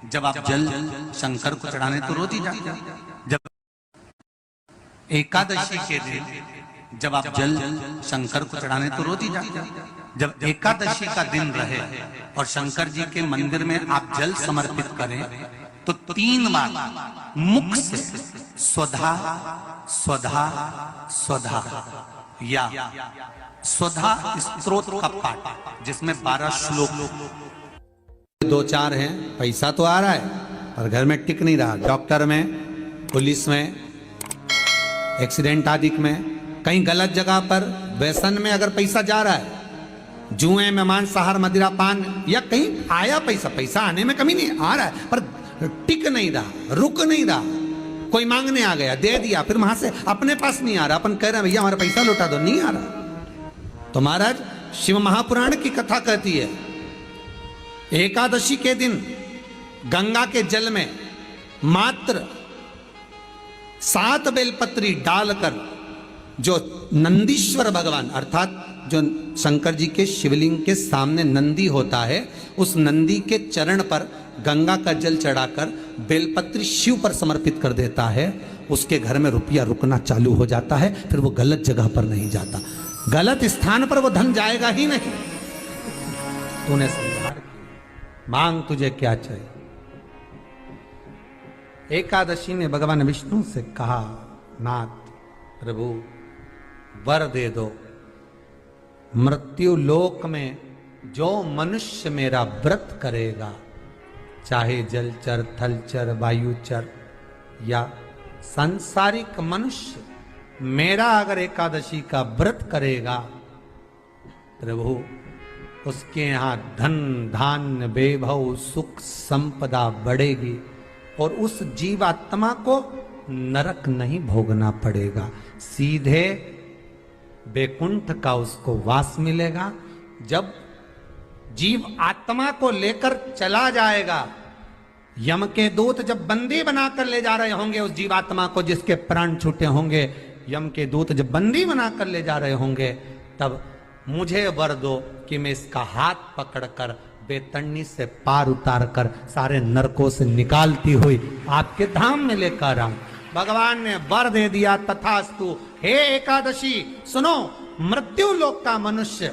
जब आप जल शंकर को चढ़ाने तो रोज ही जाते हैं। जब एकादशी के दिन जब आप जल शंकर को चढ़ाने तो रोज ही जाते हैं। जब एकादशी का दिन रहे और शंकर जी के मंदिर में आप जल समर्पित करें तो 3 बार मुख से स्वधा स्वधा स्वधा या स्वधा स्तोत्र का पाठ, जिसमें 12 श्लोक 2-4 हैं। पैसा तो आ रहा है पर घर में टिक नहीं रहा। डॉक्टर में, पुलिस में, एक्सीडेंट आदि में, कहीं गलत जगह पर, व्यसन में अगर पैसा जा रहा है, जुए में, मांसाहार, मदिरा पान, या कहीं आया पैसा, पैसा आने में कमी नहीं, आ रहा है पर टिक नहीं रहा, रुक नहीं रहा। कोई मांगने आ गया, दे दिया, फिर वहां से अपने पास नहीं आ रहा, अपन कह रहे हैं भैया हमारा पैसा लौटा दो, नहीं आ रहा। तो महाराज शिव महापुराण की कथा कहती है एकादशी के दिन गंगा के जल में मात्र 7 बेलपत्री डालकर जो नंदीश्वर भगवान अर्थात जो शंकर जी के शिवलिंग के सामने नंदी होता है, उस नंदी के चरण पर गंगा का जल चढ़ाकर बेलपत्री शिव पर समर्पित कर देता है, उसके घर में रुपया रुकना चालू हो जाता है। फिर वो गलत जगह पर नहीं जाता, गलत स्थान पर वो धन जाएगा ही नहीं। तूने समझा, मांग तुझे क्या चाहिए। एकादशी ने भगवान विष्णु से कहा, नाथ प्रभु वर दे दो, मृत्यु लोक में जो मनुष्य मेरा व्रत करेगा, चाहे जलचर, थलचर, वायुचर या सांसारिक मनुष्य, मेरा अगर एकादशी का व्रत करेगा, प्रभु उसके यहां धन धान्य वैभव सुख संपदा बढ़ेगी और उस जीवात्मा को नरक नहीं भोगना पड़ेगा, सीधे वैकुंठ का उसको वास मिलेगा। जब जीव आत्मा को लेकर चला जाएगा, यम के दूत जब बंदी बनाकर ले जा रहे होंगे उस जीवात्मा को, जिसके प्राण छूटे होंगे, यम के दूत जब बंदी बनाकर ले जा रहे होंगे, तब मुझे वर दो कि मैं इसका हाथ पकड़कर बेतन्नी से पार उतार कर सारे नरकों से निकालती हुई आपके धाम में लेकर आऊं। भगवान ने वर दे दिया, तथास्तु। हे एकादशी सुनो, मृत्यु लोक का मनुष्य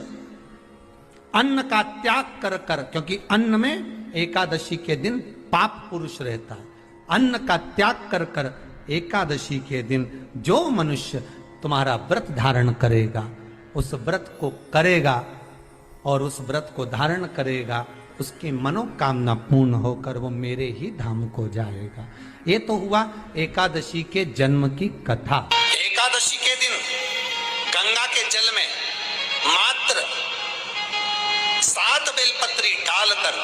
अन्न का त्याग कर कर, क्योंकि अन्न में एकादशी के दिन पाप पुरुष रहता है, अन्न का त्याग कर कर एकादशी के दिन जो मनुष्य तुम्हारा व्रत धारण करेगा, उस व्रत को करेगा और उस व्रत को धारण करेगा, उसकी मनोकामना पूर्ण होकर वो मेरे ही धाम को जाएगा। ये तो हुआ एकादशी के जन्म की कथा। एकादशी के दिन गंगा के जल में मात्र 7 बेलपत्री डालकर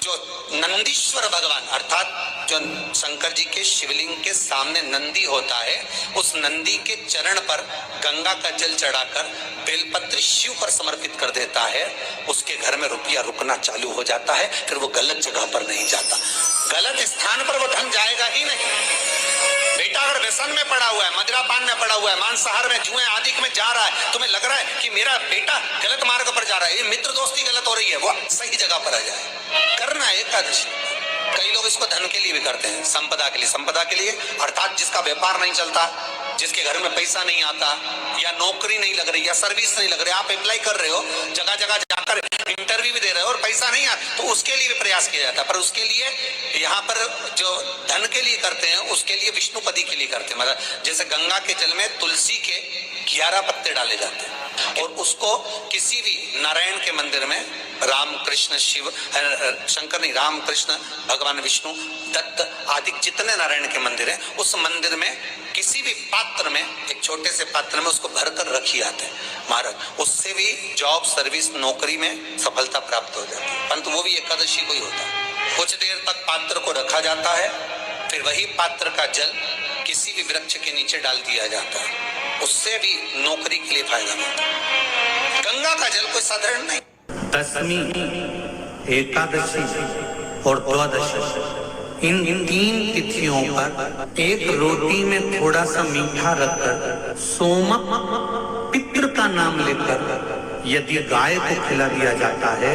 जो नंदीश्वर भगवान अर्थात जो शंकर जी के शिवलिंग के सामने नंदी होता है, उस नंदी के चरण पर गंगा का जल चढ़ाकर बेलपत्री शिव पर समर्पित कर देता है, उसके घर में रुपया रुकना चालू हो जाता है। फिर वो गलत जगह पर नहीं जाता, गलत स्थान पर वो धन जाएगा ही नहीं। बेटा अगर व्यसन में पड़ा हुआ है, मदिरा पान में पड़ा हुआ है, मांसाहार में, जुए आदि में जा रहा है, तुम्हें लग रहा है कि मेरा बेटा गलत मार्ग पर जा रहा है, ये मित्र दोस्ती गलत हो रही है, वो सही जगह पर आ जाए। करना है एकादशी। कई लोग इसको धन के लिए भी करते हैं, संपदा के लिए। संपदा के लिए अर्थात जिसका व्यापार नहीं चलता, जिसके घर में पैसा नहीं आता, या नौकरी नहीं लग रही, या सर्विस नहीं लग रही, आप अप्लाई कर रहे हो, जगह जगह जाकर इंटरव्यू भी दे रहे हो और पैसा नहीं आता, तो उसके लिए भी प्रयास किया जाता है। पर उसके लिए यहाँ पर जो धन के लिए करते हैं, उसके लिए विष्णुपति के लिए करते हैं। मतलब जैसे गंगा के जल में तुलसी के 11 पत्ते डाले जाते हैं और उसको किसी भी नारायण के मंदिर में, राम कृष्ण शिव शंकर नहीं, राम कृष्ण भगवान विष्णु दत्त आदि जितने नारायण के मंदिर हैं, उस मंदिर में किसी भी पात्र में, एक छोटे से पात्र में उसको भरकर रखी जाते हैं महाराज। उससे भी जॉब सर्विस नौकरी में सफलता प्राप्त हो जाती है। परंतु वो भी एकादशी को ही होता है। कुछ देर तक पात्र को रखा जाता है, फिर वही पात्र का जल किसी भी वृक्ष के नीचे डाल दिया जाता है, उससे भी नौकरी के लिए फायदा मिलता है। गंगा का जल कोई साधारण नहीं। दशमी, एकादशी और द्वादशी, इन 3 तिथियों पर एक रोटी में थोड़ा सा मीठा रखकर सोमक पितृ का नाम लेकर यदि गाय को खिला दिया जाता है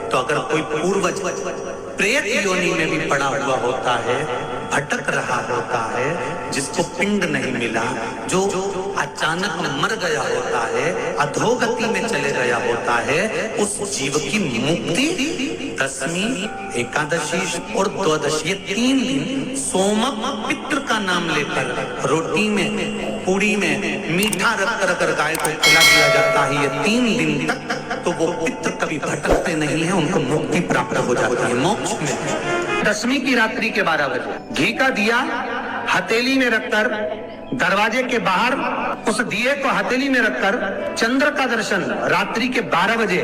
तो अगर कोई पूर्वज प्रेत योनि में भी पड़ा हुआ होता है, भटक रहा होता है, जिसको पिंड नहीं मिला, जो अचानक मर गया होता है, अधोगति में चले गया होता है, उस जीव की मुक्ति दशमी, एकादशी और द्वादशी, ये 3 दिन सोमक पितृ का नाम लेकर रोटी में, पूड़ी में मीठा रखकर अगर गाय को खिला दिया जाता है ये 3 दिन तक, तो वो पितृ कभी भटकते नहीं है, उनको मुक्ति प्राप्त हो जाती है, मोक्ष में। दशमी की रात्रि के 12 बजे घी का दिया हथेली में रखकर दरवाजे के बाहर, उस दिए को हथेली में रखकर चंद्र का दर्शन रात्रि के 12 बजे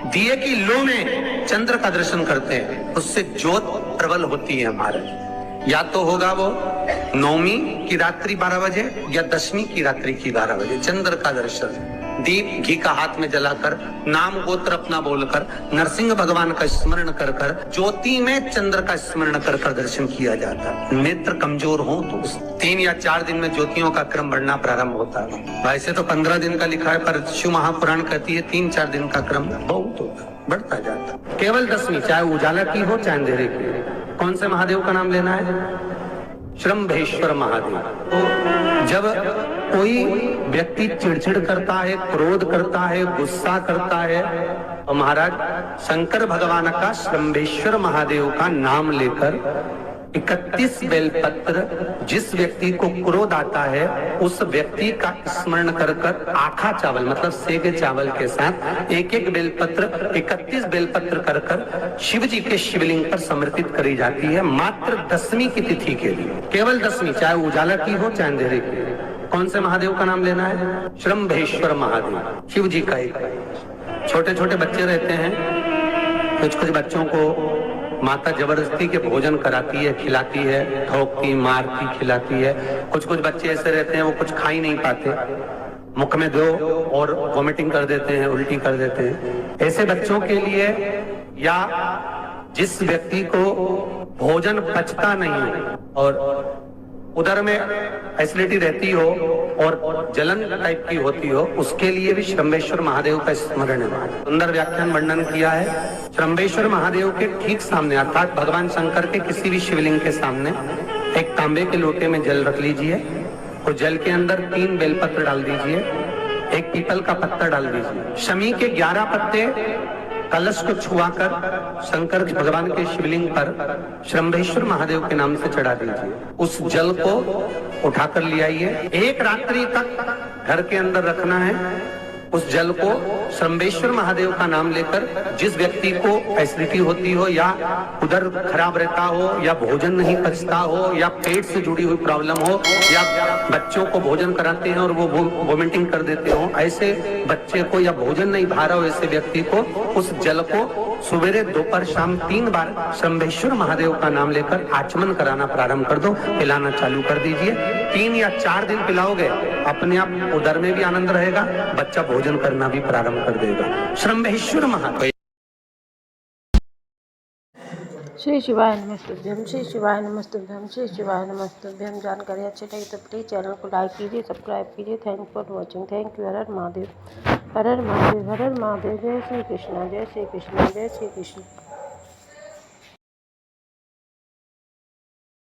दिए की लो में चंद्र का दर्शन करते हैं, उससे ज्योत प्रबल होती है हमारे। या तो होगा वो नौमी की रात्रि 12 बजे या दशमी की रात्रि की 12 बजे चंद्र का दर्शन, दीप घी का हाथ में जलाकर, नाम गोत्र अपना बोलकर, नरसिंह भगवान का स्मरण कर कर, ज्योति में चंद्र का स्मरण कर कर दर्शन किया जाता है। नेत्र कमजोर हो तो 3 या 4 दिन में ज्योतियों का क्रम बढ़ना प्रारंभ होता है। वैसे तो 15 दिन का लिखा है, पर शिव महापुराण कहती है 3-4 दिन का क्रम बहुत होता है, बढ़ता जाता है। केवल दशमी, चाहे उजाला की हो चाहे अंधेरे की। कौन से महादेव का नाम लेना है? श्रम्भेश्वर महादेव। तो जब कोई व्यक्ति चिड़चिड़ करता है, क्रोध करता है, गुस्सा करता है, तो महाराज शंकर भगवान का श्रम्भेश्वर महादेव का नाम लेकर 31 बेलपत्र, जिस व्यक्ति को क्रोध आता है उस व्यक्ति का स्मरण कर कर आखा चावल मतलब सेगे चावल के साथ एक बेलपत्र 31 बेलपत्र कर कर शिव जी के शिवलिंग पर समर्पित करी जाती है, मात्र दशमी की तिथि के लिए। केवल दशमी, चाहे उजाला की हो चाहे अंधेरे की। कौन से महादेव का नाम लेना है? श्रम्भेश्वर महादेव, शिव जी का एक। छोटे छोटे बच्चे रहते हैं, कुछ बच्चों को माता जबरदस्ती के भोजन कराती है, खिलाती है, ठोकती, मारती, खिलाती है। कुछ बच्चे ऐसे रहते हैं वो कुछ खा ही नहीं पाते, मुख में दो और वॉमिटिंग कर देते हैं, उल्टी कर देते हैं। ऐसे बच्चों के लिए, या जिस व्यक्ति को भोजन पचता नहीं और उदर में एसिडिटी रहती हो और जलन टाइप की होती हो, उसके लिए भी श्रम्भेश्वर महादेव का स्मरण है। सुंदर व्याख्यान वर्णन किया है। श्रम्भेश्वर महादेव के ठीक सामने अर्थात भगवान शंकर के किसी भी शिवलिंग के सामने एक तांबे के लोटे में जल रख लीजिए और जल के अंदर 3 बेलपत्र डाल दीजिए, एक पीपल का पत्ता डाल दीजिए, शमी के 11 पत्ते कलश को छुआकर शंकर भगवान के शिवलिंग पर श्रम्भेश्वर महादेव के नाम से चढ़ा दीजिए। उस जल को उठाकर ले आइए, 1 रात्रि तक घर के अंदर रखना है। उस जल को श्रम्भेश्वर महादेव का नाम लेकर, जिस व्यक्ति को एसिडिटी होती हो या उधर खराब रहता हो या भोजन नहीं पचता हो या पेट से जुड़ी हुई प्रॉब्लम हो या बच्चों को भोजन कराते हैं और वो वोमिटिंग कर देते हो, ऐसे बच्चे को या भोजन नहीं भा रहा हो ऐसे व्यक्ति को उस जल को सुबह दोपहर शाम 3 बार श्रम्भेश्वर महादेव का नाम लेकर आचमन कराना प्रारंभ कर दो, पिलाना चालू कर दीजिए। 3 या 4 दिन पिलाओगे, अपने आप उदर में भी आनंद रहेगा, बच्चा भोजन करना भी प्रारंभ कर देगा। श्रम्भेश्वर महादेव। श्री शिवाय नमस्तुभ्यम, श्री शिवाय नमस्तुभ्यम, श्री शिवाय नमस्तुभ्यम। जानकारी अच्छी लगी तो प्लीज़ चैनल को लाइक कीजिए, सब्सक्राइब कीजिए। Thank for watching. Thank you. हर हर महादेव, हर हर महादेव, हर हर महादेव। जय श्री कृष्ण, जय श्री कृष्ण, जय श्री कृष्ण।